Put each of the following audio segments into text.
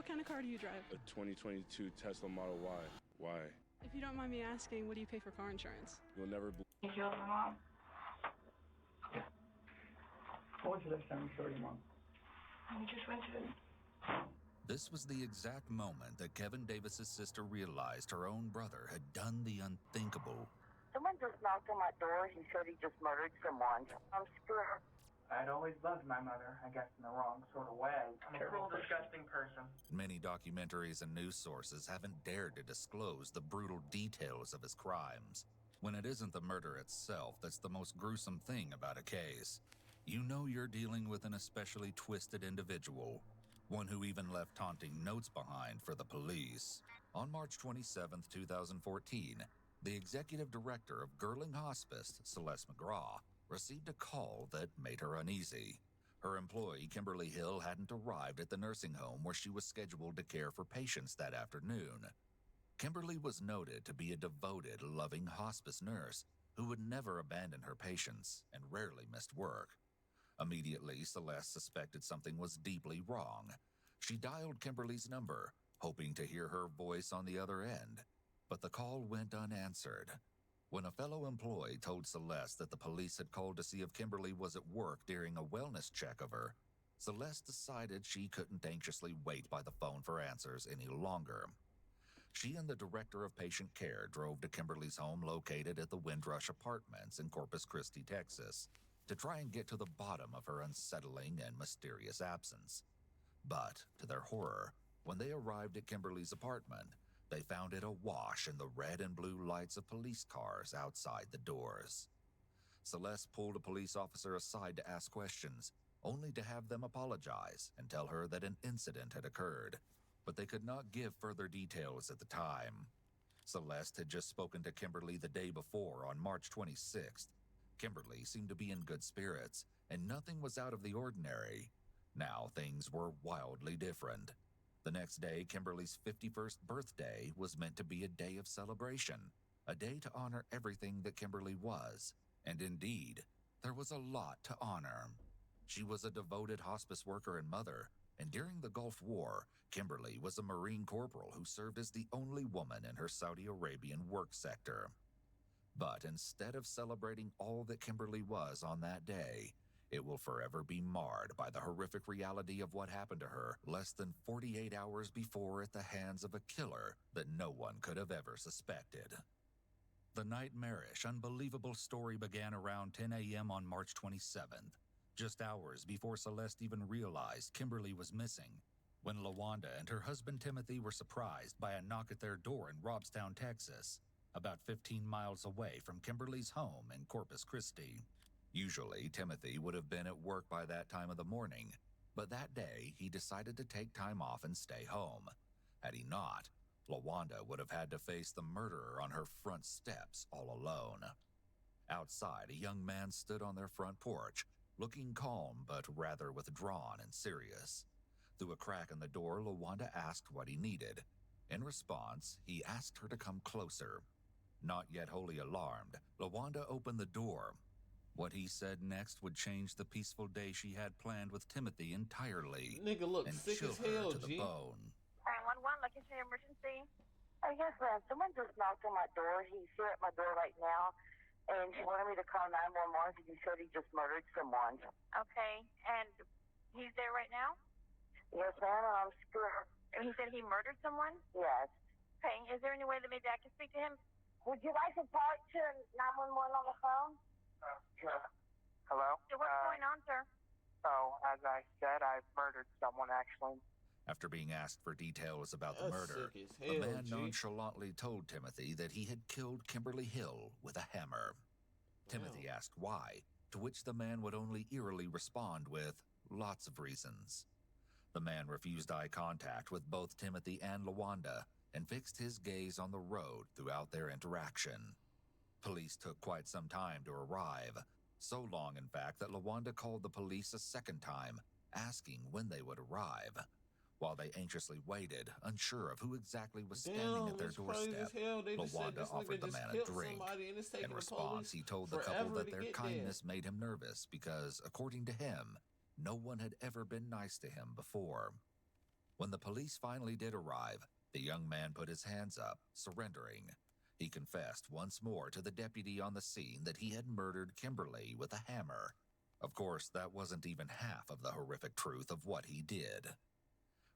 kind of car do you drive? A 2022 Tesla Model Y. Why? If you don't mind me asking, what do you pay for car insurance? You'll never believe. You killed my mom? Yeah. What was the last time you saw your mom? We just went to it. This was the exact moment that Kevin Davis's sister realized her own brother had done the unthinkable. Someone just knocked on my door. He said he just murdered someone. I'm scared. I'd always loved my mother, I guess in the wrong sort of way. I'm a cruel, disgusting person. Many documentaries and news sources haven't dared to disclose the brutal details of his crimes. When it isn't the murder itself that's the most gruesome thing about a case, you know you're dealing with an especially twisted individual, one who even left taunting notes behind for the police. On March 27, 2014, the executive director of Girling Hospice, Celeste McGraw, received a call that made her uneasy. Her employee, Kimberly Hill, hadn't arrived at the nursing home where she was scheduled to care for patients that afternoon. Kimberly was noted to be a devoted, loving hospice nurse who would never abandon her patients and rarely missed work. Immediately, Celeste suspected something was deeply wrong. She dialed Kimberly's number, hoping to hear her voice on the other end, but the call went unanswered. When a fellow employee told Celeste that the police had called to see if Kimberly was at work during a wellness check of her, Celeste decided she couldn't anxiously wait by the phone for answers any longer. She and the director of patient care drove to Kimberly's home located at the Windrush Apartments in Corpus Christi, Texas, to try and get to the bottom of her unsettling and mysterious absence. But, to their horror, when they arrived at Kimberly's apartment, they found it awash in the red and blue lights of police cars outside the doors. Celeste pulled a police officer aside to ask questions, only to have them apologize and tell her that an incident had occurred, but they could not give further details at the time. Celeste had just spoken to Kimberly the day before on March 26th. Kimberly seemed to be in good spirits, and nothing was out of the ordinary. Now things were wildly different. The next day, Kimberly's 51st birthday was meant to be a day of celebration, a day to honor everything that Kimberly was. And indeed, there was a lot to honor. She was a devoted hospice worker and mother, and during the Gulf War, Kimberly was a Marine corporal who served as the only woman in her Saudi Arabian work sector. But instead of celebrating all that Kimberly was on that day, it will forever be marred by the horrific reality of what happened to her less than 48 hours before at the hands of a killer that no one could have ever suspected. The nightmarish, unbelievable story began around 10 a.m. on March 27th, just hours before Celeste even realized Kimberly was missing, when LaWanda and her husband Timothy were surprised by a knock at their door in Robstown, Texas, about 15 miles away from Kimberly's home in Corpus Christi. Usually, Timothy would have been at work by that time of the morning, but that day he decided to take time off and stay home. Had he not, LaWanda would have had to face the murderer on her front steps all alone. Outside, a young man stood on their front porch, looking calm but rather withdrawn and serious. Through a crack in the door, LaWanda asked what he needed. In response, he asked her to come closer. Not yet wholly alarmed, LaWanda opened the door. What he said next would change the peaceful day she had planned with Timothy entirely. Nigga look and sick chill as hell, her to G. the bone. 911, like it's an emergency. Oh, yes, ma'am. Someone just knocked on my door. He's here at my door right now, and she wanted me to call 911 because he said he just murdered someone. Okay, and he's there right now? Yes, ma'am, and I'm scared. And he said he murdered someone? Yes. Okay, is there any way that maybe I can speak to him? Would you like to talk to 911 on the phone? Sure. Hello? Yeah, what's going on, sir? So, as I said, I murdered someone, actually. After being asked for details about the That's murder, sick as the hell, man G. nonchalantly told Timothy that he had killed Kimberly Hill with a hammer. Timothy asked why, to which the man would only eerily respond with lots of reasons. The man refused eye contact with both Timothy and LaWanda and fixed his gaze on the road throughout their interaction. Police took quite some time to arrive, so long in fact that LaWanda called the police a second time, asking when they would arrive. While they anxiously waited, unsure of who exactly was standing at their doorstep, LaWanda offered the man a drink. In response, he told the couple that their kindness made him nervous because, according to him, no one had ever been nice to him before. When the police finally did arrive, the young man put his hands up, surrendering. He confessed once more to the deputy on the scene that he had murdered Kimberly with a hammer. Of course, that wasn't even half of the horrific truth of what he did.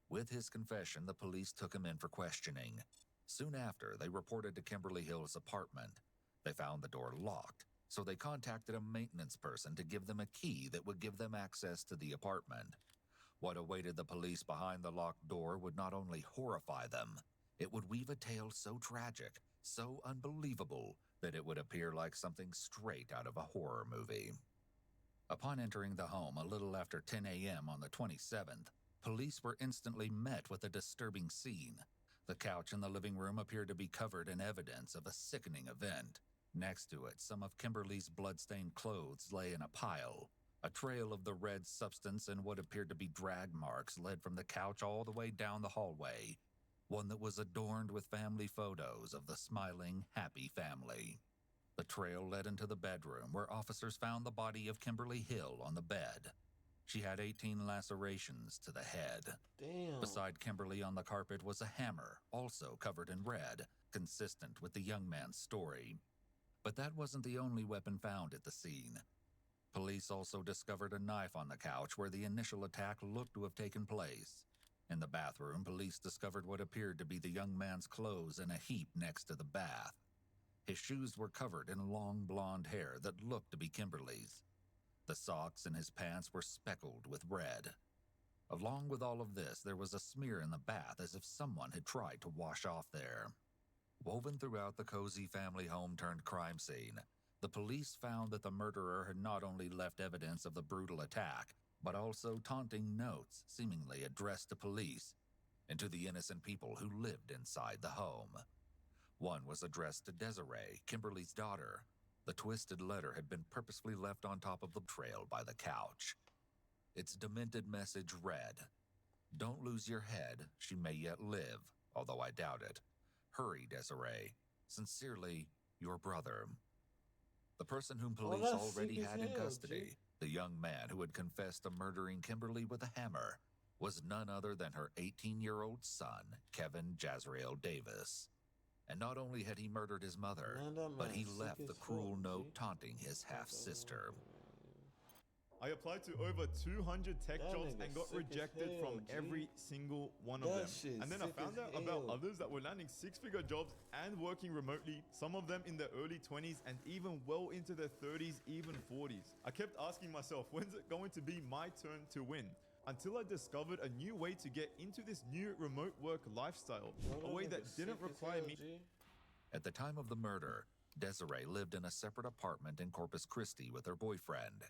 With his confession, the police took him in for questioning. Soon after, they reported to Kimberly Hill's apartment. They found the door locked, so they contacted a maintenance person to give them a key that would give them access to the apartment. What awaited the police behind the locked door would not only horrify them, it would weave a tale so tragic, so unbelievable, that it would appear like something straight out of a horror movie. Upon entering the home a little after 10 a.m. on the 27th, police were instantly met with a disturbing scene. The couch in the living room appeared to be covered in evidence of a sickening event. Next to it, some of Kimberly's blood-stained clothes lay in a pile. A trail of the red substance and what appeared to be drag marks led from the couch all the way down the hallway, one that was adorned with family photos of the smiling, happy family. The trail led into the bedroom, where officers found the body of Kimberly Hill on the bed. She had 18 lacerations to the head. Damn. Beside Kimberly on the carpet was a hammer, also covered in red, consistent with the young man's story. But that wasn't the only weapon found at the scene. Police also discovered a knife on the couch where the initial attack looked to have taken place. In the bathroom, police discovered what appeared to be the young man's clothes in a heap next to the bath. His shoes were covered in long blonde hair that looked to be Kimberly's. The socks in his pants were speckled with red. Along with all of this, there was a smear in the bath as if someone had tried to wash off there. Woven throughout the cozy family home turned crime scene, the police found that the murderer had not only left evidence of the brutal attack, but also taunting notes seemingly addressed to police and to the innocent people who lived inside the home. One was addressed to Desiree, Kimberly's daughter. The twisted letter had been purposefully left on top of the trail by the couch. Its demented message read, "Don't lose your head, she may yet live, although I doubt it. Hurry, Desiree. Sincerely, your brother." The person whom police that's already sick as had in hell, custody, G. the young man who had confessed to murdering Kimberly with a hammer, was none other than her 18-year-old son, Kevin Jazrael Davis. And not only had he murdered his mother, Man, that but man he sick left as the cruel fuck, note G. taunting his half-sister. I applied to over 200 tech That jobs nigga and got sick as rejected hell, from G. every single one of That them. shit And then I sick found as out about hell. others that were landing six-figure jobs and working remotely, some of them in their early 20s and even well into their 30s, even 40s. I kept asking myself, when's it going to be my turn to win? Until I discovered a new way to get into this new remote work lifestyle, Bro, a way nigga that didn't sick as require hell, me. G. At the time of the murder, Desiree lived in a separate apartment in Corpus Christi with her boyfriend.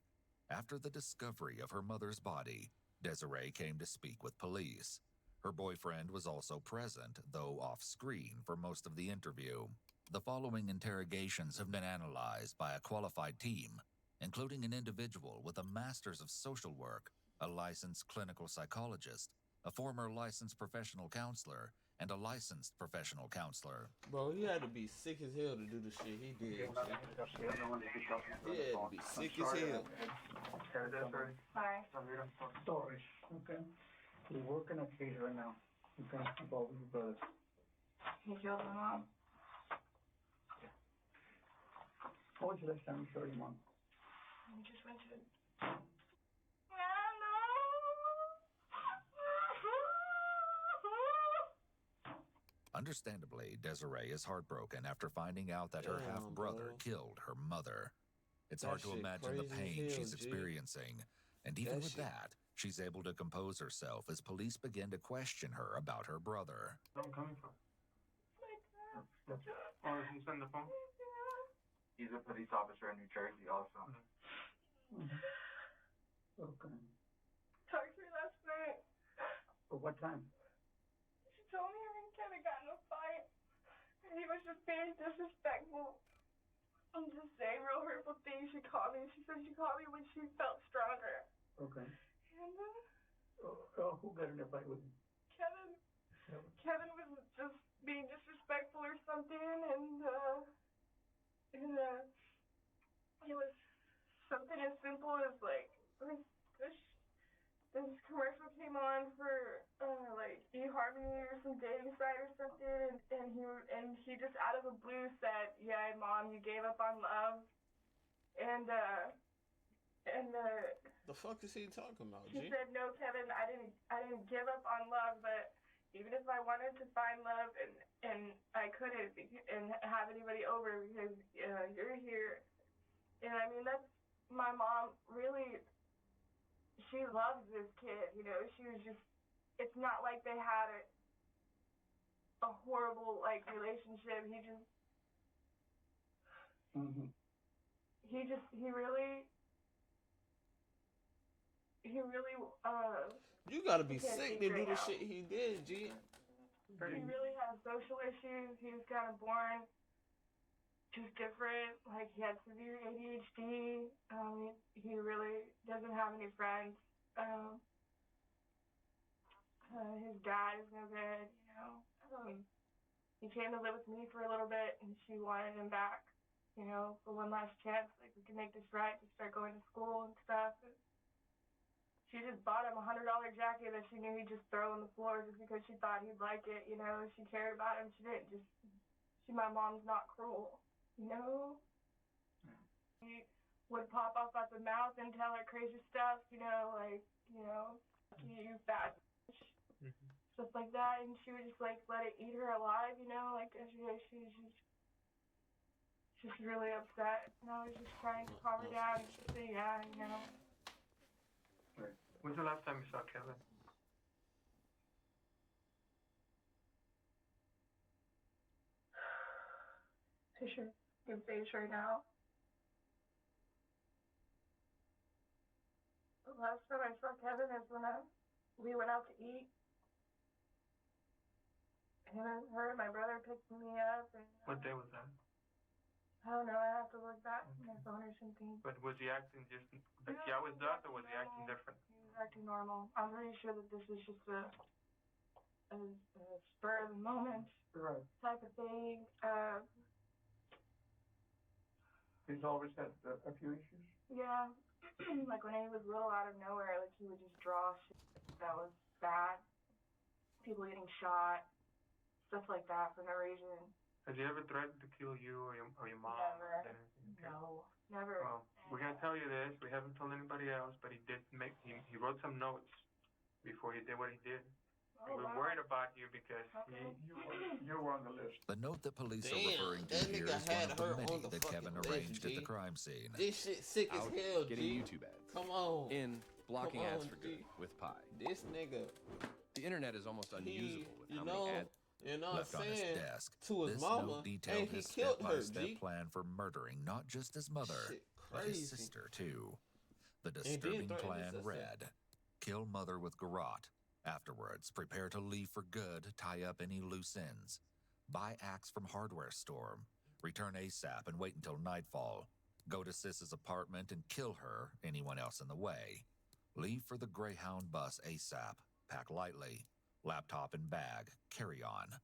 After the discovery of her mother's body, Desiree came to speak with police. Her boyfriend was also present, though off-screen, for most of the interview. The following interrogations have been analyzed by a qualified team, including an individual with a master's of social work, a licensed clinical psychologist, a former licensed professional counselor, and a licensed professional counselor. Bro, he had to be sick as hell to do the shit he did. G. He had to be sick as hell. Hi. Storage, okay? We work in a case right now, okay, about your brother. He killed my mom. When was the last time you saw your mom? We just went to. Understandably, Desiree is heartbroken after finding out that her Damn, half-brother bro. killed her mother. It's That hard to shit imagine the crazy as pain hell, she's G. experiencing. And even That with shit- that, she's able to compose herself as police begin to question her about her brother. Where I'm coming from? Oh, is he on the phone? He's a police officer in New Jersey also. Okay. Talked to me last night. For what time? She told me her and Kevin got in a fight. And he was just being disrespectful. And just saying real hurtful things. She called me. She said she called me when she felt stronger. Okay. And Who got in a fight with him? Kevin was just being disrespectful or something. And it was something as simple as like this commercial came on for like eHarmony or some dating site or something, and he just out of the blue said, "Yeah, Mom, you gave up on love," and The fuck is he talking about, he G? said, "No, Kevin, I didn't give up on love, but even if I wanted to find love and I couldn't and have anybody over because you're here." And I mean, that's my mom. Really, she loves this kid. You know, she was just. It's not like they had a horrible like relationship. He just. Mm-hmm. He really. You gotta be can't sick think to do right the now. shit he did, G. He really has social issues. He was kind of born just different. Like, he had severe ADHD. He really doesn't have any friends. His dad is no good, you know. He came to live with me for a little bit, and she wanted him back, you know, for one last chance. Like, we can make this right to start going to school and stuff. And she just bought him a $100 jacket that she knew he'd just throw on the floor just because she thought he'd like it, you know. She cared about him. She didn't just. My mom's not cruel, you know. He would pop off at the mouth and tell her crazy stuff, you know, like, you know, you fat bitch, stuff like that, and she would just like let it eat her alive, you know, like she was just really upset, and I was just trying to calm her down and just say, yeah, you know. Right. When's the last time you saw Kevin? Picture your face right now. The last time I saw Kevin is when we went out to eat. Him and her and my brother picked me up. And, What day was that? I don't know. I have to look back on my phone or something. But was he acting just like he always does, or was he acting different? He was acting normal. I'm pretty sure that this is just a spur of the moment type of thing. He's always had a few issues. Yeah. Like when he was little, out of nowhere, like he would just draw shit that was bad. People getting shot, stuff like that for no reason. Has he ever threatened to kill you or your mom? Never. Or anything? Okay. No, never. Well, we're gonna tell you this. We haven't told anybody else, but he wrote some notes before he did what he did. And we're worried about you because You were on the list. The note that police are Damn, referring to that here nigga is one had of the her on many the that Kevin fucking arranged list, at the G. crime scene. This shit sick as Out hell, getting G. YouTube ads. Come on. In blocking Come ads on, for G. good with Pi. This nigga, The internet is almost unusable with you how know, many ads. you know what Left I'm on his saying? desk, To his this mama, note detailed and he his killed her, step-by-step G. plan for murdering not just his mother, Shit but his crazy. sister too. The then disturbing threatened his plan sister. read: kill mother with garrote. Afterwards, prepare to leave for good, tie up any loose ends. Buy axe from hardware store. Return ASAP and wait until nightfall. Go to Sis's apartment and kill her, anyone else in the way. Leave for the Greyhound bus ASAP. Pack lightly. Laptop and bag. Carry on.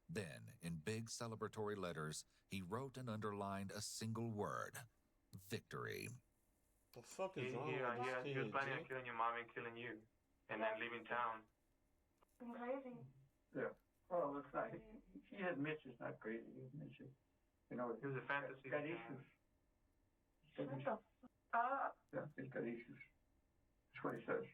Then, in big celebratory letters, he wrote and underlined a single word: victory. The fuck is wrong he with was this planning on kid, G? killing your mom and killing you, and then leaving town. I'm crazy. Yeah. Well, it's not. He admits it's not crazy. He admits it. You know, It was a fantasy. got issues. He's got Shut issues. the up. Yeah, he's got issues. That's what he says.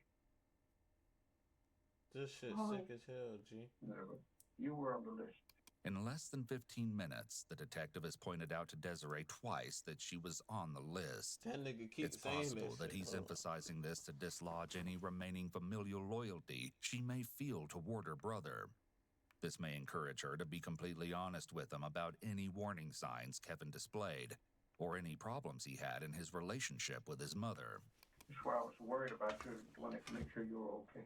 This shit Holy- sick as hell, G. Never. You were on the list. In less than 15 minutes, the detective has pointed out to Desiree twice that she was on the list. That nigga keep It's saying possible this that shit, he's bro. emphasizing this to dislodge any remaining familial loyalty she may feel toward her brother. This may encourage her to be completely honest with him about any warning signs Kevin displayed, or any problems he had in his relationship with his mother. That's why I was worried about you. Wanted to make sure you were okay.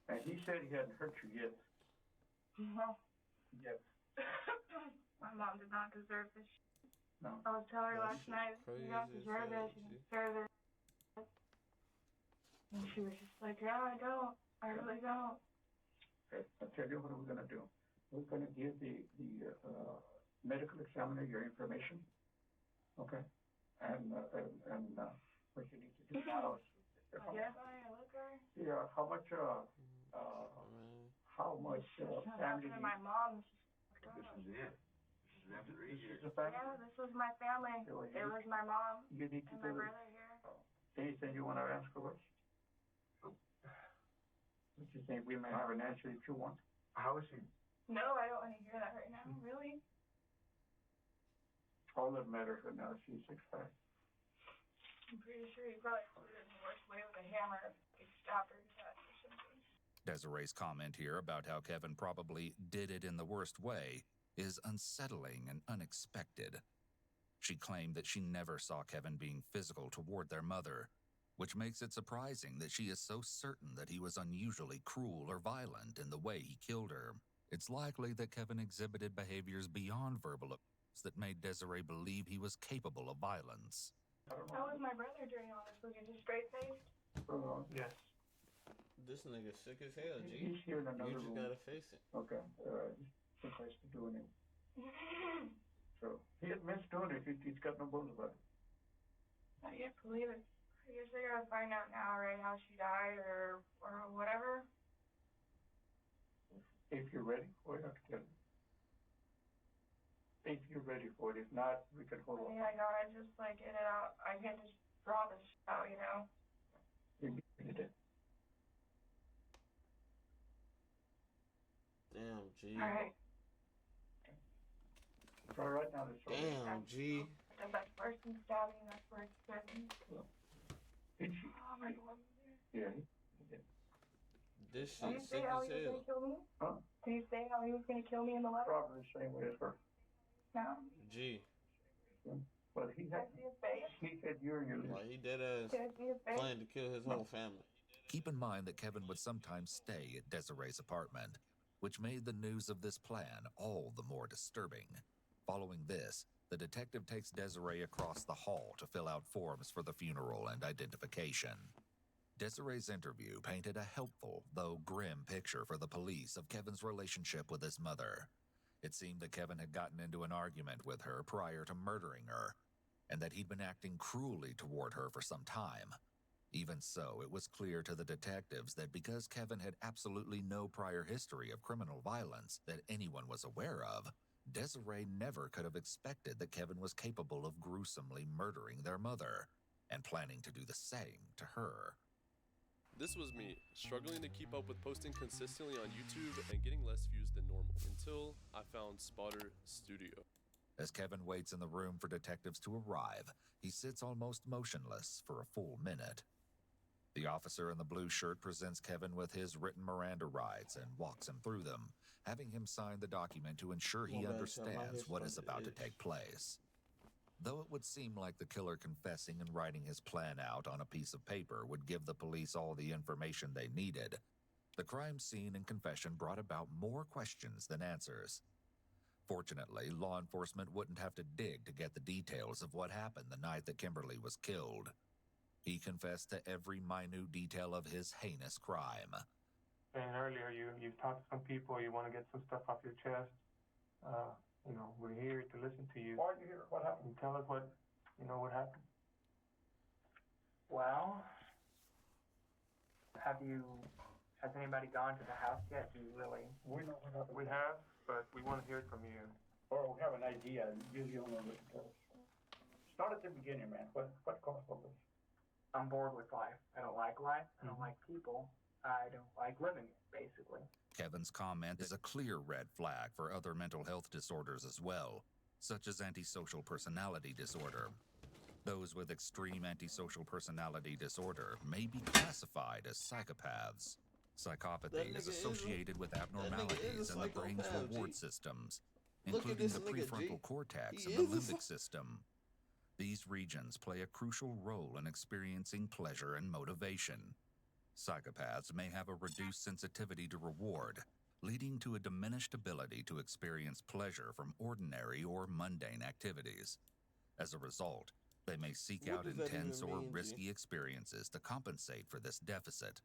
And he said he hadn't hurt you yet. No. Yet. My mom did not deserve this shit. No. I was telling her That last shit night, crazy you don't as deserve hell, this, you G. don't deserve it. And she was just like, yeah, I don't. I really don't. Okay. I'll tell you what we're gonna do. We're gonna give the medical examiner your information. Okay. And what you need to do now is Identify a liquor? yeah, how much Man. how much family. After my mom. This is it. This is after This years. is the family. Yeah, this was my family. It was my mom You need to and my do brother here. anything you want to ask of us? What you think? We may have an answer if you want. How is he? No, I don't want to hear that right now. Really? All that matters right now is she's 6'5". I'm pretty sure he probably put it in the worst way with a hammer. He stabbed her to death or something. Desiree's comment here about how Kevin probably did it in the worst way is unsettling and unexpected. She claimed that she never saw Kevin being physical toward their mother, which makes it surprising that she is so certain that he was unusually cruel or violent in the way he killed her. It's likely that Kevin exhibited behaviors beyond verbal abuse that made Desiree believe he was capable of violence. How was my brother during all this? Was he just straight-faced? Yes. This nigga sick as hell, G. He's here in another You just room. gotta face it. Okay. Suffice to doing it. So he admits doing it. He's got no bones about it. I can't believe it. I guess they're gonna find out now, right? How she died or whatever. If you're ready for it, I can tell you. If you're ready for it. If not, we can hold I on. mean, I gotta just like get it out. I can't just draw this out, you know. You did it. Damn, G. All right. It's all right now. It's all right. Damn, G. The best person stabbing. That's where it's good. Did she? Oh my God. Yeah. He did. This Did shit you sick say how as he was hell. gonna kill me? Huh? Did you say how he was gonna kill me in the letter? Probably the same way as her. No. G. But he Can I had. see his face? He had you in your list. Like, he dead ass Can I see his face? planned to kill his whole family. Keep in mind that Kevin would sometimes stay at Desiree's apartment, which made the news of this plan all the more disturbing. Following this, the detective takes Desiree across the hall to fill out forms for the funeral and identification. Desiree's interview painted a helpful, though grim, picture for the police of Kevin's relationship with his mother. It seemed that Kevin had gotten into an argument with her prior to murdering her, and that he'd been acting cruelly toward her for some time. Even so, it was clear to the detectives that because Kevin had absolutely no prior history of criminal violence that anyone was aware of, Desiree never could have expected that Kevin was capable of gruesomely murdering their mother and planning to do the same to her. This was me, struggling to keep up with posting consistently on YouTube and getting less views than normal, until I found Spotter Studio. As Kevin waits in the room for detectives to arrive, he sits almost motionless for a full minute. The officer in the blue shirt presents Kevin with his written Miranda rights and walks him through them, having him sign the document to ensure he understands what is about to take place. Though it would seem like the killer confessing and writing his plan out on a piece of paper would give the police all the information they needed, the crime scene and confession brought about more questions than answers. Fortunately, law enforcement wouldn't have to dig to get the details of what happened the night that Kimberly was killed. He confessed to every minute detail of his heinous crime. Saying earlier, you've talked to some people, you want to get some stuff off your chest. We're here to listen to you. Why are you here? What happened? And tell us what happened. Well, has anybody gone to the house yet? Do you really? We know what happened. We have, but we want to hear it from you. Or we have an idea. You don't know what to tell us. Start at the beginning, man. What caused all this? I'm bored with life. I don't like life. I don't like people. I don't like living it, basically. Kevin's comment is a clear red flag for other mental health disorders as well, such as antisocial personality disorder. Those with extreme antisocial personality disorder may be classified as psychopaths. Psychopathy is associated with abnormalities in the brain's reward systems, including the prefrontal cortex and the limbic system. These regions play a crucial role in experiencing pleasure and motivation. Psychopaths may have a reduced sensitivity to reward, leading to a diminished ability to experience pleasure from ordinary or mundane activities. As a result, they may seek out intense or risky experiences to compensate for this deficit.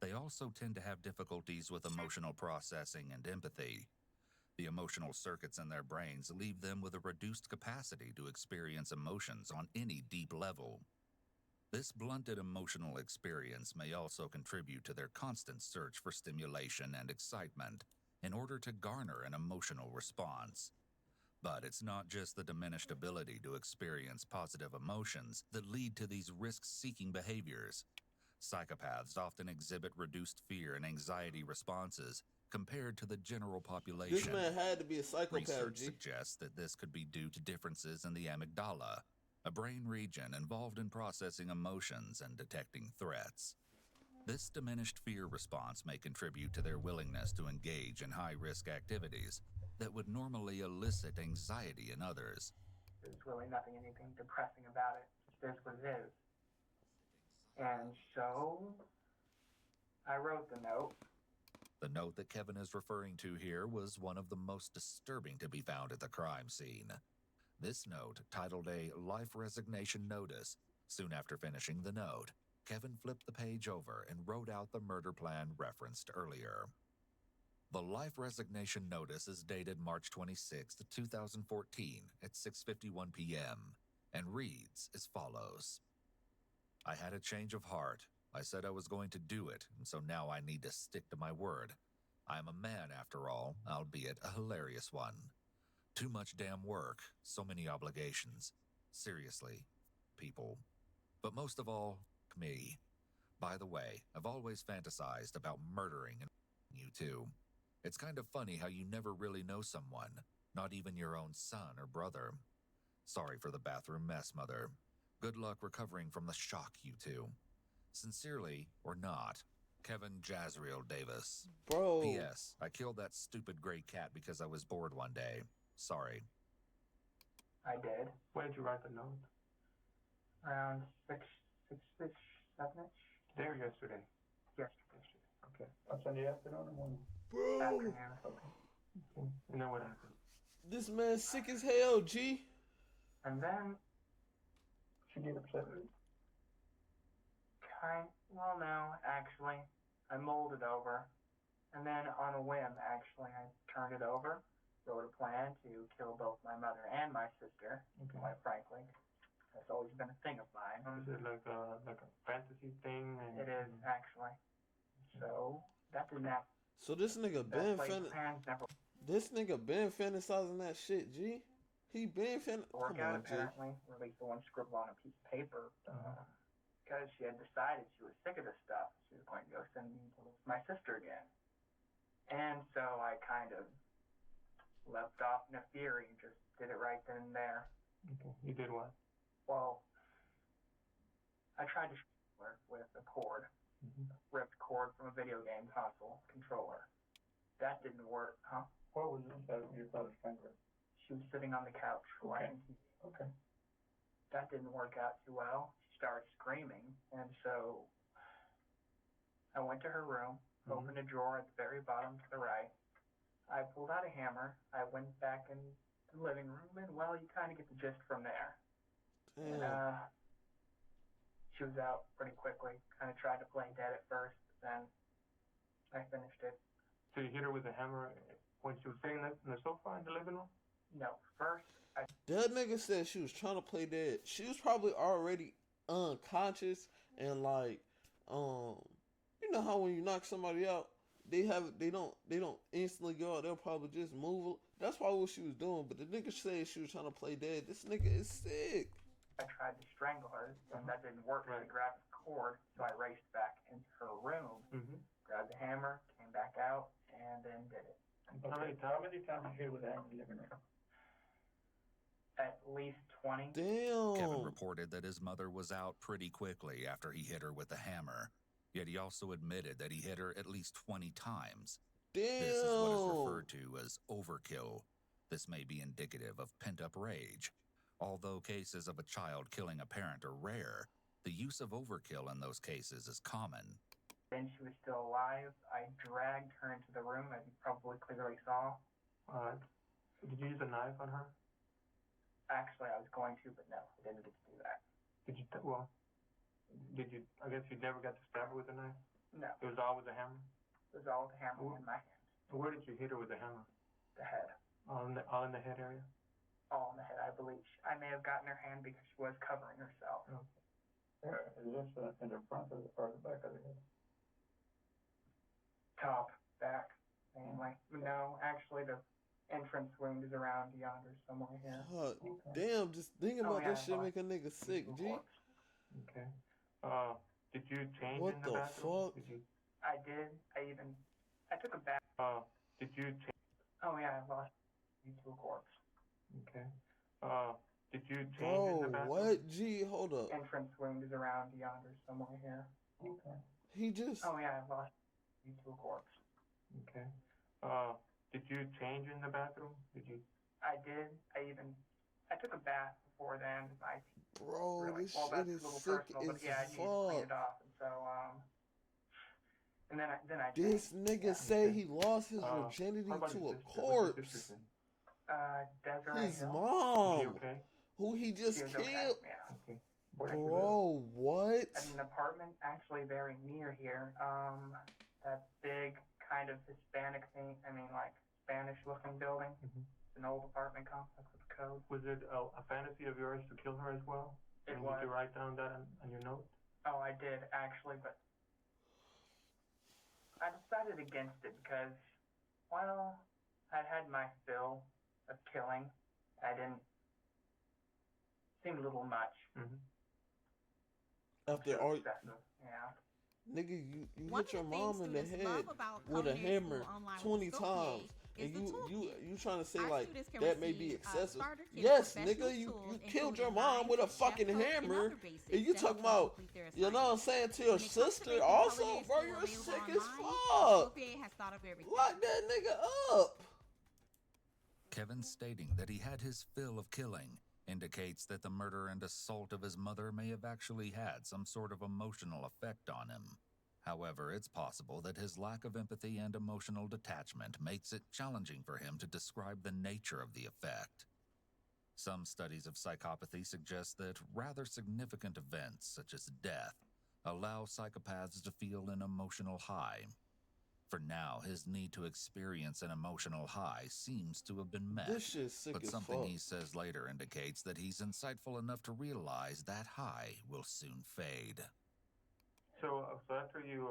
They also tend to have difficulties with emotional processing and empathy. The emotional circuits in their brains leave them with a reduced capacity to experience emotions on any deep level. This blunted emotional experience may also contribute to their constant search for stimulation and excitement in order to garner an emotional response. But it's not just the diminished ability to experience positive emotions that lead to these risk-seeking behaviors. Psychopaths often exhibit reduced fear and anxiety responses compared to the general population. This man had to be a psychopath. Research G. suggests that this could be due to differences in the amygdala, a brain region involved in processing emotions and detecting threats. This diminished fear response may contribute to their willingness to engage in high-risk activities that would normally elicit anxiety in others. There's really anything depressing about it. It is what it is. And so, I wrote the note. The note that Kevin is referring to here was one of the most disturbing to be found at the crime scene. This note, titled a Life Resignation Notice, soon after finishing the note, Kevin flipped the page over and wrote out the murder plan referenced earlier. The Life Resignation Notice is dated March 26, 2014 at 6:51 p.m. and reads as follows. I had a change of heart. I said I was going to do it, and so now I need to stick to my word. I'm a man, after all, albeit a hilarious one. Too much damn work, so many obligations. Seriously, people. But most of all, me. By the way, I've always fantasized about murdering you too. It's kind of funny how you never really know someone, not even your own son or brother. Sorry for the bathroom mess, Mother. Good luck recovering from the shock, you two. Sincerely, or not, Kevin Jazriel Davis. Bro. P.S. I killed that stupid gray cat because I was bored one day. Sorry. I did. When did you write the note? Around 6-ish, 7-ish? Today or yesterday? Yesterday. Okay. That's in the afternoon or morning? Bro. Afternoon. Okay. And then what happened? This man's sick as hell, G. And then, She get upset with you? well, no, actually. I mulled it over. And then on a whim, actually, I turned it over, wrote a plan to kill both my mother and my sister, quite frankly. That's always been a thing of mine. Is it like a fantasy thing? And, It is, actually. So, that didn't happen. So this nigga This nigga been fantasizing that shit, G. He been Work Come out on, G. apparently, or at least the one scribbled on a piece of paper, because she had decided she was sick of this stuff. She was going to go send me to live with my sister again. And so I kind of left off in a fury and just did it right then and there. Okay. You did what? Well, I tried to strangle her with a cord, ripped cord from a video game console controller. That didn't work, huh? What was your brother's finger? She was sitting on the couch watching TV. Okay. That didn't work out too well. She started screaming, and so I went to her room, opened a drawer at the very bottom to the right. I pulled out a hammer. I went back in the living room, and well, you kind of get the gist from there. And she was out pretty quickly. Kind of tried to play dead at first, but then I finished it. So you hit her with a hammer when she was sitting in the sofa in the living room? No, first That nigga said she was trying to play dead. She was probably already unconscious and like, you know how when you knock somebody out, they don't instantly go out. They'll probably just move. That's probably what she was doing. But the nigga said she was trying to play dead. This nigga is sick. I tried to strangle her, and that didn't work. I grabbed the cord, so I raced back into her room, grabbed the hammer, came back out, and then did it. How many times did you hit with the hammer in the living room? At least 20. Damn. Kevin reported that his mother was out pretty quickly after he hit her with the hammer. Yet he also admitted that he hit her at least 20 times. Damn. This is what is referred to as overkill. This may be indicative of pent-up rage. Although cases of a child killing a parent are rare, the use of overkill in those cases is common. Then she was still alive. I dragged her into the room, as you probably clearly saw. Did you use a knife on her? Actually, I was going to, but no, I didn't get to do that. Did you, I guess you never got to stab her with a knife? No. It was all with a hammer? It was all with the hammer in my hand. Where did you hit her with the hammer? The head. All in the head area? All in the head, I believe. I may have gotten her hand because she was covering herself. Okay. Is this in the front or the back of the head? Top, back, mainly. No, actually, the entrance wound is around yonder somewhere here. God damn, just thinking about yeah, that shit well, make a nigga sick, G. Okay. Did you change What in the the bathroom? fuck? Did you? I did. I took a bath. Did you change? Oh yeah, I lost you to a corpse. Okay. Did you change Bro, in the bathroom? what? G, hold up. Entrance wound is around yonder somewhere here. Okay. He just. Oh yeah, I lost you to a corpse. Okay. Did you change in the bathroom? Did you? I did. I took a bath before then. Bro, Really, this well, shit that's is a little sick personal, as but yeah, I needed to clean fuck. it off, and so and then I This changed. nigga say he lost his How virginity about to your a sister? What's your sister's corpse. name? Desiree His Hill. Is mom, she okay? who he She just was killed. okay. Yeah. Okay. Bro, what? At an apartment actually very near here. That big kind of Hispanic thing. I mean, like Spanish-looking building. Mhm. An old apartment complex with a code. Was it a fantasy of yours to kill her as well? It And was. Did you write down that on your note? Oh, I did actually, but I decided against it because, well, I'd had my fill of killing. I didn't. Seemed a little much. Mm-hmm. After Too all, excessive. Yeah. nigga, you One hit your of the mom things in the students head love about with a culinary hammer school online 20 with Sophie times, is and the you trying to say Our like students can that may be receive, excessive? starter kits, Yes, professional nigga, you tools, killed your including mom knives, with a chef fucking coat, and hammer, other basics and you to talking help them about, complete their you know what I'm assignments. saying, to your When it comes to sister making also, culinary bro, school you're available sick as online, fuck. Sophie has thought of everything. Lock that nigga up. Kevin stating that he had his fill of killing indicates that the murder and assault of his mother may have actually had some sort of emotional effect on him. However, it's possible that his lack of empathy and emotional detachment makes it challenging for him to describe the nature of the effect. Some studies of psychopathy suggest that rather significant events, such as death, allow psychopaths to feel an emotional high. For now, his need to experience an emotional high seems to have been met. This shit's sick But as something fuck. he says later indicates that he's insightful enough to realize that high will soon fade. So after you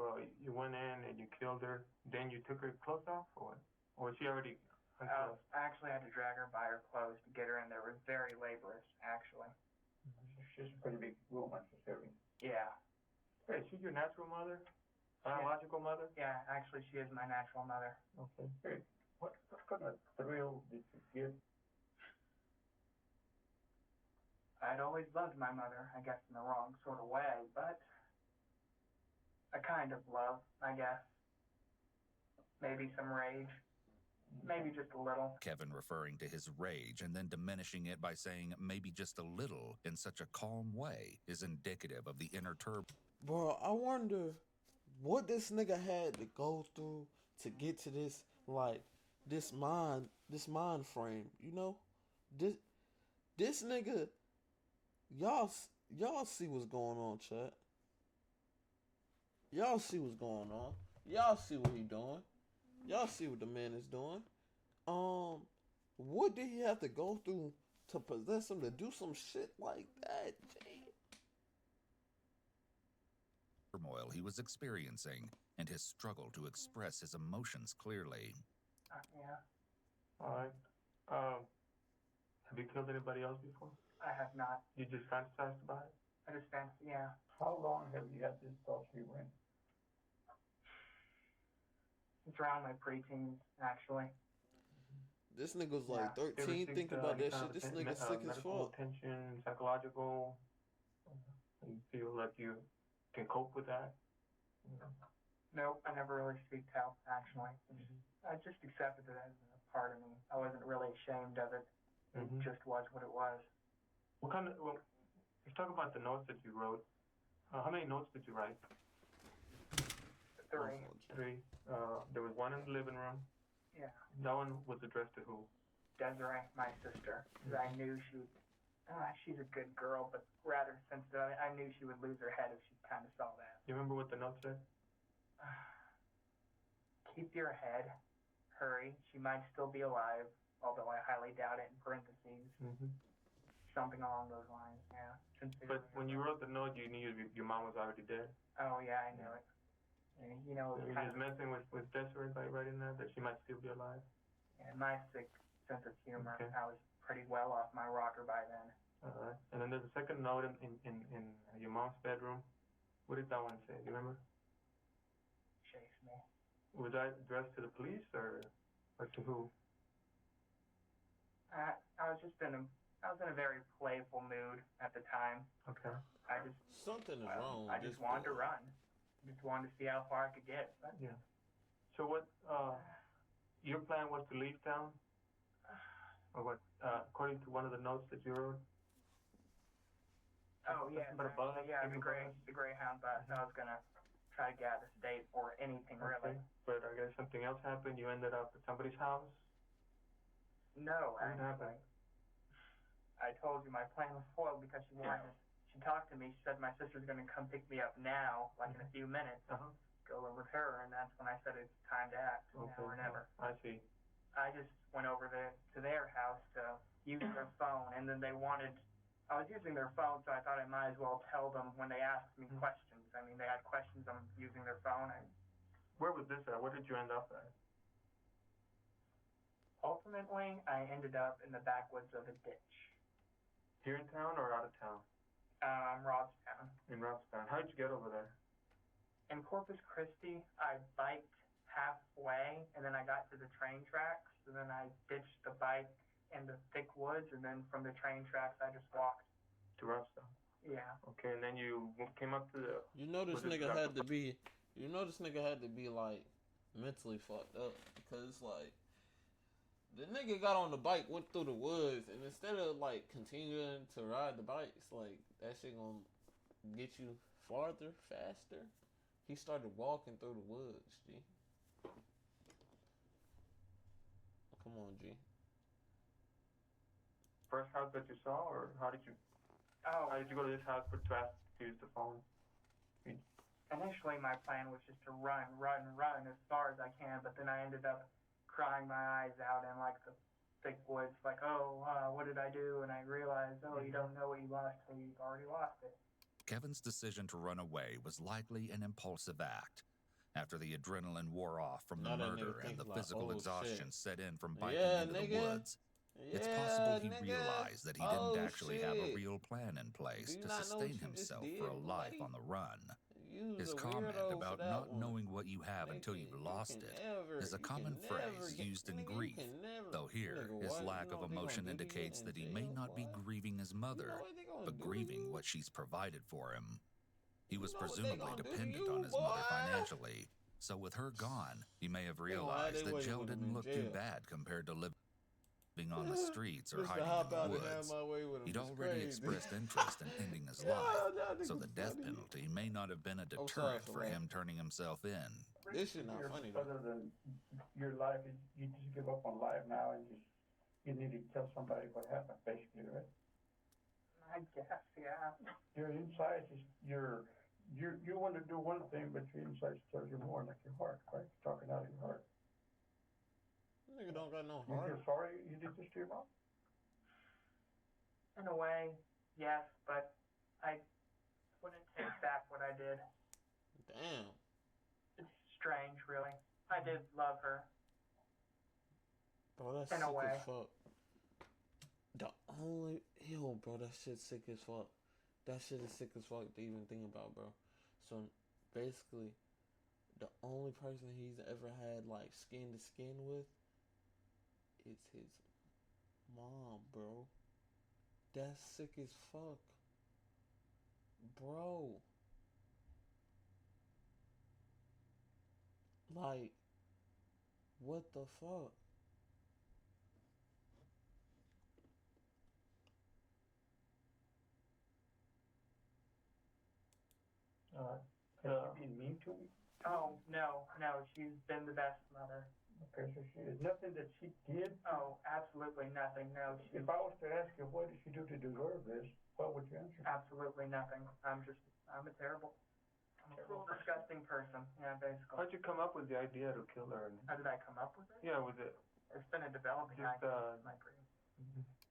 went in and you killed her, then you took her clothes off, or what? Or was she already? I actually had to drag her by her clothes to get her in there. It was very laborious, actually. She's a pretty big woman. She's heavy. Yeah. Hey, she's your natural mother, biological mother. Yeah, actually, she is my natural mother. Okay. Hey, what kind of thrill did you get? I'd always loved my mother, I guess in the wrong sort of way, but a kind of love, I guess. Maybe some rage. Maybe just a little. Kevin referring to his rage and then diminishing it by saying maybe just a little in such a calm way is indicative of the inner turmoil. Bro, I wonder what this nigga had to go through to get to this, like, this mind frame, you know? This nigga, y'all see what's going on, chat. Y'all see what's going on. Y'all see what he doing. Y'all see what the man is doing. What did he have to go through to possess him to do some shit like that? Turmoil he was experiencing and his struggle to express his emotions clearly. Yeah. All right. Have you killed anybody else before? I have not. You just fantasized about it? I just fancy, yeah. How long have you had this thought you were in? It's around my preteens, actually. This nigga's like You ever 13 seek, thinking about any that kind shit. of This attention, nigga sick as medical fuck. attention, psychological. You feel like you can cope with that? Nope, I never really seeked help, actually. I just accepted it as a part of me. I wasn't really ashamed of it. It just was what it was. What kind of? Well, let's talk about the notes that you wrote. How many notes did you write? 3. 3. There was one in the living room. Yeah. That one was addressed to who? Desiree, my sister. 'Cause I knew she's a good girl, but rather sensitive. I knew she would lose her head if she kind of saw that. You remember what the note said? Keep your head. Hurry. She might still be alive, although I highly doubt it in parentheses. something along those lines. Yeah. But when you wrote the note, you knew your mom was already dead. Oh yeah, I knew it. And you know, So it you're kind just of, messing with Desiree by writing that she might still be alive. and my sick sense of humor. Okay. I was pretty well off my rocker by then. Alright. And then there's a second note in your mom's bedroom. What did that one say? Do you remember? Chase me. Was that addressed to the police or to who? I was in a very playful mood at the time. Okay. I just Something is wrong. I just wanted to run. Just wanted to see how far I could get. But Yeah. So what? Your plan was to leave town, or what? According to one of the notes that you wrote. oh yeah, But a bus, yeah, maybe the Greyhound bus. I was gonna try to get out of the state or anything really. Okay. But I guess something else happened. You ended up at somebody's house. No, What actually. happened? I told you my plan was foiled because she talked to me. She said my sister's gonna come pick me up now, like in a few minutes. Uh-huh. Go over with her, and that's when I said it's time to act. Okay. Now or never. I see. I just went over there to their house to use their phone, and then they wanted. I was using their phone, so I thought I might as well tell them when they asked me questions. I mean, they had questions on using their phone. Where was this at? Where did you end up at? Ultimately, I ended up in the backwoods of a ditch. Here in town or out of town? Robstown. In Robstown. How did you get over there? In Corpus Christi, I biked halfway, and then I got to the train tracks, and then I ditched the bike in the thick woods, and then from the train tracks, I just walked. To Robstown. Yeah. Okay, and then you came up to the. You know this nigga had to be. You know this nigga had to be like mentally fucked up because it's like the nigga got on the bike, went through the woods, and instead of like continuing to ride the bikes, like that shit gonna get you farther, faster. He started walking through the woods, G. Come on, G. First house that you saw, or how did you? Oh. How did you go to this house to ask to use the phone? Initially, my plan was just to run as far as I can, but then I ended up crying my eyes out in like the thick woods, like, what did I do? And I realized, you don't know what you lost till you've already lost it. Kevin's decision to run away was likely an impulsive act. After the adrenaline wore off from the murder and the physical exhaustion set in from biking into the woods, it's possible he realized that he didn't actually have a real plan in place to sustain himself for a life on the run. His comment about not knowing what you have until you've lost it is a common phrase used in grief, though here his lack of emotion indicates that he may not be grieving his mother, but grieving what she's provided for him. He was presumably dependent on his mother financially, so with her gone, he may have realized that Joe didn't look too bad compared to living on the streets or hiding in the woods. He'd already expressed interest in ending his life, so the death penalty may not have been a deterrent for him turning himself in. This is not funny though. Other than your life, you just give up on life now and you need to tell somebody what happened, basically, right? I guess, yeah. Your inside is you want to do one thing, but your inside tells you more, like your heart, right? Talking out of your heart. Nigga don't got no You heart. feel sorry you did this to your mom? In a way, yes, but I wouldn't take back what I did. Damn. It's strange, really. I did love her. Bro, that's in sick a way. as fuck. Bro, that shit's sick as fuck. That shit is sick as fuck to even think about, bro. So, basically, the only person he's ever had, like, skin to skin with is his mom, bro. That's sick as fuck. Bro. Like, what the fuck? Has she been mean to me? Oh, no, she's been the best mother. Okay, so she is nothing that she did. Oh, absolutely nothing, no. If I was to ask you, what did she do to deserve this, what would you answer? Absolutely nothing. I'm a terrible, disgusting person. Yeah, basically. How'd you come up with the idea to kill her? How did I come up with it? Yeah, was it? It's been a developing Just, idea in my brain.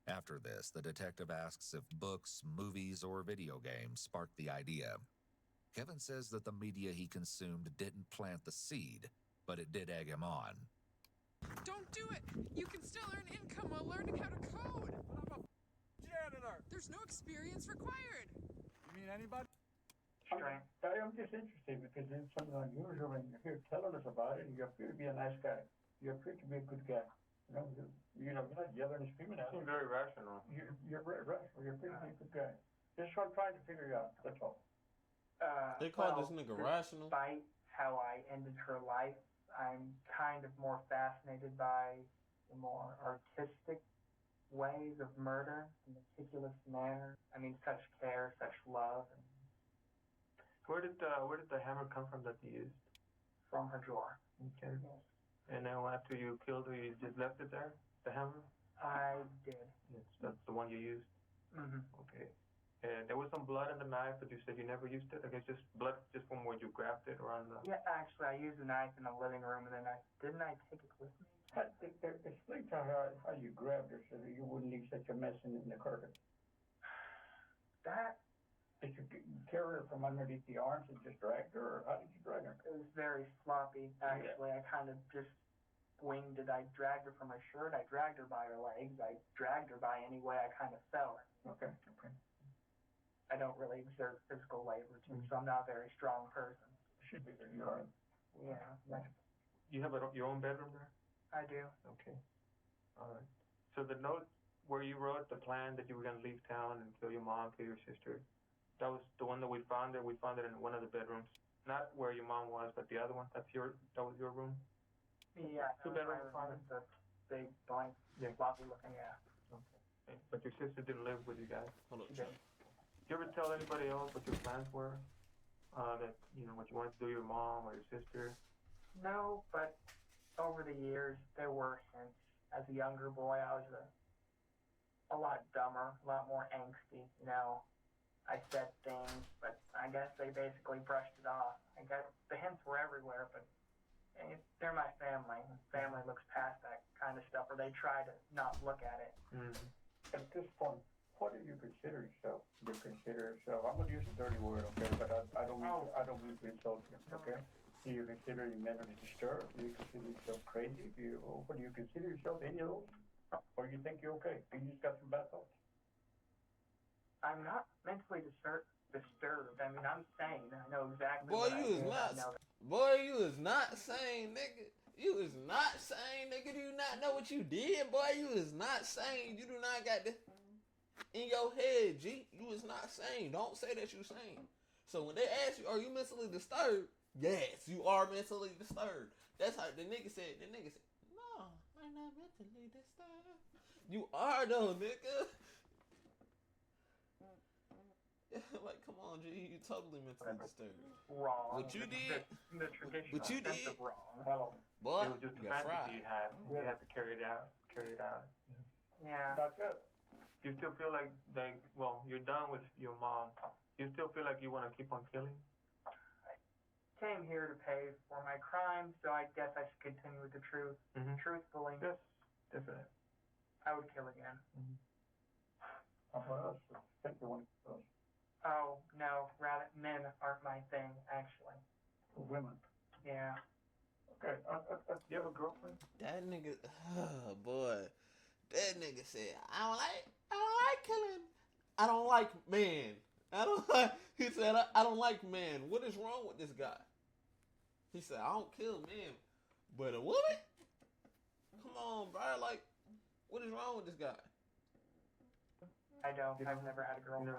After this, the detective asks if books, movies, or video games sparked the idea. Kevin says that the media he consumed didn't plant the seed, but it did egg him on. Don't do it! You can still earn income while learning how to code! But I'm a janitor! There's no experience required! You mean anybody? I'm just interested because it's something unusual and you're here telling us about it and you appear to be a nice guy. You appear to be a good guy. You're not yelling and screaming at us. Seems very rational. You're very rational. You're pretty good guy. This is what I'm trying to figure out. That's all. They call this nigga rational. Despite how I ended her life, I'm kind of more fascinated by the more artistic ways of murder, the meticulous manner. I mean, such care, such love. And Where did the hammer come from that you used? from her drawer. Okay. And then after you killed her, you just left it there? The hammer? I did. Yes, that's the one you used? Mm-hmm. Okay. And there was some blood in the knife, but you said you never used it? I guess just blood just from where you grabbed it around the... Yeah, actually, I used the knife in the living room, and then didn't I take it with me? Explain to her how you grabbed her so that you wouldn't leave such a mess in the carpet. That... Did you carry her from underneath the arms and just dragged her, or how did you drag her? It was very sloppy, actually. I kind of just winged it. I dragged her from her shirt. I dragged her by her legs. I dragged her by any way I kind of felt. Okay. I don't really exert physical labor, too, so I'm not a very strong person. Should be there. You are. Yeah. You have your own bedroom there? I do. Okay. All right. So the note where you wrote the plan that you were going to leave town and kill your mom, kill your sister, that was the one that we found there. We found it in one of the bedrooms. Not where your mom was, but the other one. That was your room? Yeah. Two-bedroom apartment. The big, blank, sloppy looking, yeah. Okay. But your sister didn't live with you guys? Hold on. Did you ever tell anybody else what your plans were? That, what you wanted to do to your mom or your sister? No, but over the years, there were hints. As a younger boy, I was a lot dumber, a lot more angsty, I said things, but I guess they basically brushed it off. I guess the hints were everywhere, but they're my family. Family looks past that kind of stuff, or they try to not look at it. Mm-hmm. At this point, what do you consider yourself? I'm going to use a dirty word, okay, but I don't mean to insult you, okay? Do you consider you mentally disturbed? Do you consider yourself crazy? What do you consider yourself, any of those? Or you think you're okay? You just got some bad thoughts? I'm not mentally disturbed. I mean, I'm sane. I know exactly Boy, what I you is did. not. Boy, you is not sane, nigga. You is not sane, nigga. Do you not know what you did, boy? You is not sane. You do not got this in your head, G. You is not sane. Don't say that you sane. So when they ask you, are you mentally disturbed? Yes, you are mentally disturbed. That's how the nigga said. No, I'm not mentally disturbed. You are though, nigga. Like, come on, G, you totally mentally disturbed. Wrong. What you did? The traditional What you sense did? of wrong. Boy, It was just you a got fantasy you fried. had. You had to carry it out. Yeah. That's it. You still feel like, you're done with your mom. You still feel like you want to keep on killing? Came here to pay for my crimes, so I guess I should continue with the truth. Mm-hmm. Truthfully, Yes, definitely. I would kill again. How about us? I think you want to kill us. Oh, no, rather, men aren't my thing, actually. Women. Yeah. Okay. You have a girlfriend? That nigga, oh boy, that nigga said, I don't like killing. I don't like men. He said, I don't like men. What is wrong with this guy? He said, I don't kill men, but a woman? Come on, bro. Like, what is wrong with this guy? I don't. I've never had a girlfriend.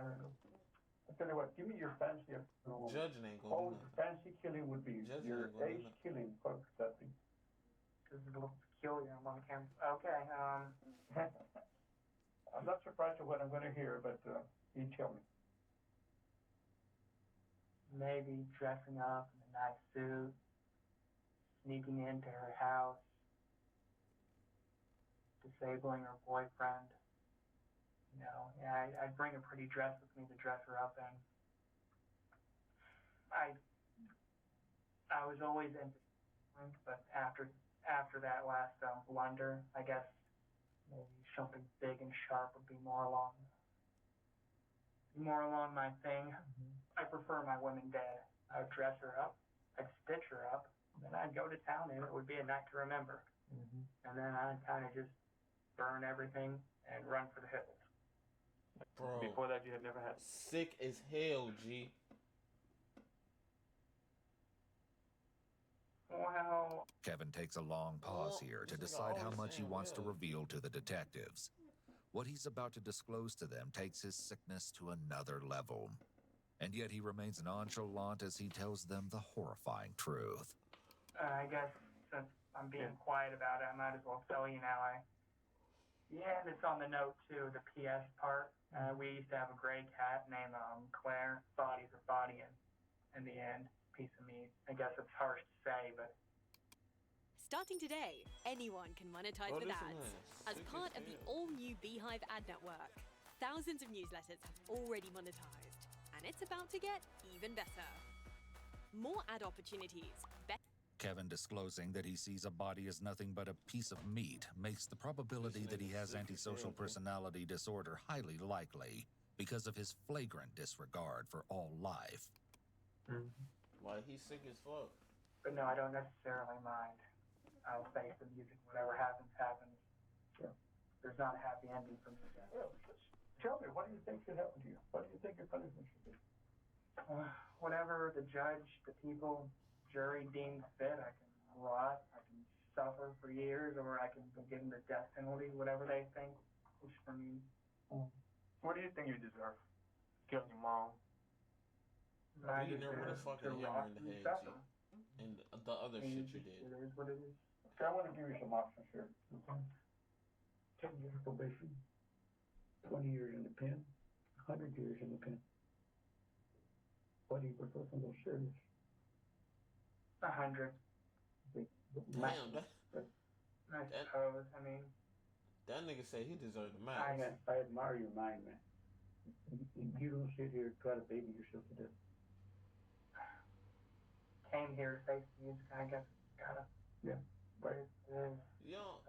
I'll tell you what, give me your fancy of Judging ain't gonna do nothing. fancy killing would be. Judging Your ain't gonna do ace nothing. killing, what would that be? This is a little peculiar. I'm on camera. Okay, I'm not surprised at what I'm going to hear, but you tell me. maybe dressing up in a nice suit, sneaking into her house, disabling her boyfriend. I'd bring a pretty dress with me to dress her up in. I was always into, but after that last blunder, I guess maybe something big and sharp would be more along my thing. I prefer my women dead. I'd dress her up, I'd stitch her up, and then I'd go to town, and it would be a night to remember. And then I'd kind of just burn everything and run for the hills. Bro, Before that, you had never had. sick as hell, G. Well, Kevin takes a long pause here to decide how much he wants to reveal to the detectives. What he's about to disclose to them takes his sickness to another level. And yet he remains nonchalant as he tells them the horrifying truth. I guess since I'm being quiet about it, I might as well tell you now. Yeah, and it's on the note too, the PS part. We used to have a gray cat named Claire. Body's a body, and in the end, piece of meat. I guess it's harsh to say, but Starting today, anyone can monetize with ads. As part of the all-new Beehive ad network, thousands of newsletters have already monetized, and it's about to get even better. More ad opportunities. Kevin disclosing that he sees a body as nothing but a piece of meat makes the probability that he has antisocial personality disorder highly likely because of his flagrant disregard for all life. Why, he's sick as fuck. But no, I don't necessarily mind. I'll face the music. Whatever happens, happens. Yeah. There's not a happy ending for me. Tell me, what do you think should happen to you? What do you think your punishment should be? Whatever the judge, the people, jury deems fit. I can rot, I can suffer for years, or I can be given the death penalty, whatever they think is for me. What do you think you deserve? Killing your mom. I You never would have deserve fucking to hammer rot in the and head, suffer. G. And the other shit you did. It is what it is. Okay, I want to give you some options here. Okay? 10 years probation, 20 years in the pen, 100 years in the pen. What do you prefer from those serious? 100. Damn, I suppose. I mean, that nigga said he deserved the I max. admire your mind, man. You don't sit here and try to baby yourself to death. came here to face the music. I guess gotta. Yeah. Right. Yo,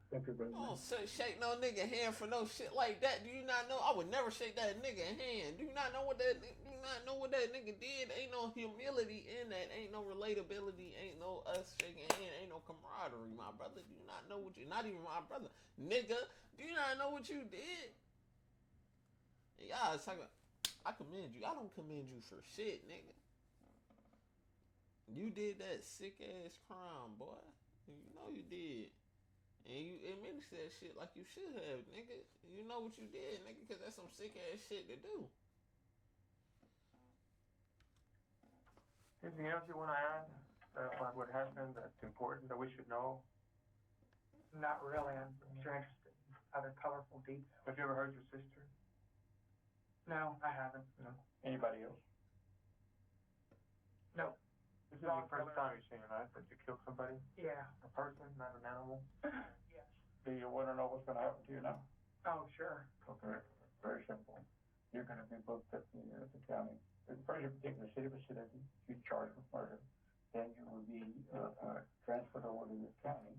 Thank you, brother. don't shake no nigga hand for no shit like that. Do you not know? I would never shake that nigga hand. Do you not know what that? Do you not know what that nigga did? Ain't no humility in that. Ain't no relatability. Ain't no us shaking hand. Ain't no camaraderie, my brother. Do you not know what you? Not even my brother, nigga. Do you not know what you did? Yeah, it's like I commend you. I don't commend you for shit, nigga. You did that sick ass crime, boy. You know you did. And you admitted to that shit like you should have, nigga. You know what you did, nigga, because that's some sick ass shit to do. Anything else you want to add about what happened that's important that we should know? Not really. I'm sure interested in other colorful details. Have you ever heard your sister? No, I haven't. No. Anybody else? No. This is the first time you're saying that you killed somebody? Yeah. A person, not an animal? Yes. Do you want to know what's going to happen to you now? Oh, sure. Okay. Very simple. You're going to be booked at the county. First, you take the city vicinity. You're charged with murder. Then you will be transferred over to the county,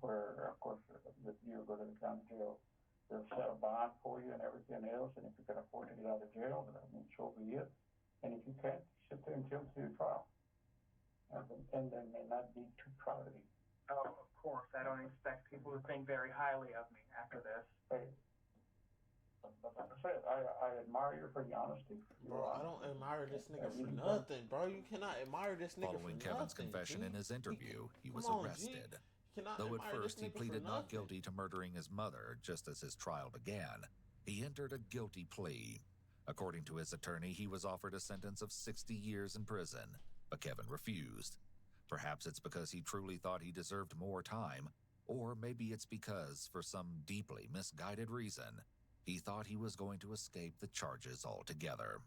where, of course, you'll go to the county jail. They'll set a bond for you and everything else. And if you can afford to get out of jail, then I mean, so be it. And if you can't, sit there until your trial. And they may not be too proud of you. Oh, of course. I don't expect people to think very highly of me after this. Hey, but like I said, I admire you for your honesty. Bro, I don't admire this nigga for nothing, bro. You cannot admire this nigga Following for Kevin's nothing, confession G. in his interview, he was Come on, G. arrested. Cannot Though at admire first this he nigga for pleaded not nothing. guilty to murdering his mother just as his trial began, he entered a guilty plea. According to his attorney, he was offered a sentence of 60 years in prison, but Kevin refused. Perhaps it's because he truly thought he deserved more time, or maybe it's because, for some deeply misguided reason, he thought he was going to escape the charges altogether.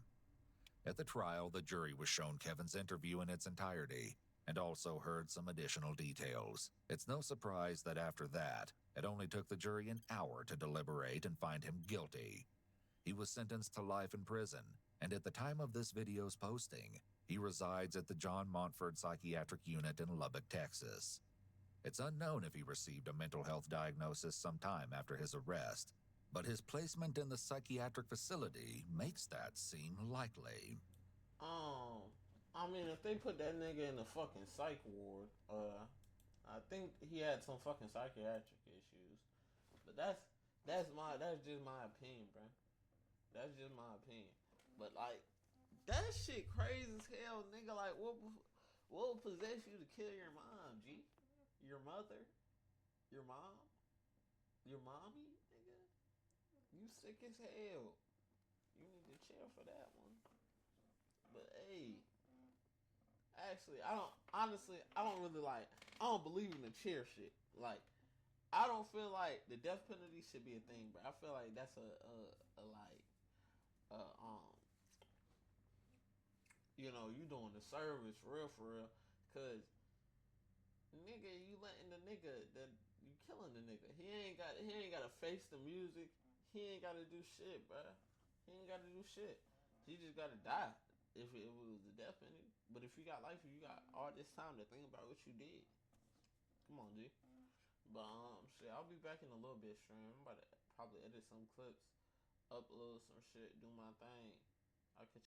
At the trial, the jury was shown Kevin's interview in its entirety, and also heard some additional details. It's no surprise that after that, it only took the jury an hour to deliberate and find him guilty. He was sentenced to life in prison, and at the time of this video's posting, he resides at the John Montford Psychiatric Unit in Lubbock, Texas. It's unknown if he received a mental health diagnosis sometime after his arrest, but his placement in the psychiatric facility makes that seem likely. I mean, if they put that nigga in the fucking psych ward, I think he had some fucking psychiatric issues. But that's just my opinion, bro. That's just my opinion. But like, that shit crazy as hell, nigga. Like, what would possess you to kill your mom, G? Your mother? Your mom? Your mommy, nigga? You sick as hell. You need to chill for that one. But hey, actually, I don't believe in the chair shit. Like, I don't feel like the death penalty should be a thing, bro. I feel like that's you doing the service for real, cause nigga, you letting the nigga you killing the nigga. He ain't gotta face the music. He ain't gotta do shit, bro. He ain't gotta do shit. He just gotta die if it was the death penalty. But if you got life, you got all this time to think about what you did. Come on, G. But shit, I'll be back in a little bit, stream. I'm about to probably edit some clips, upload some shit, do my thing. I'll catch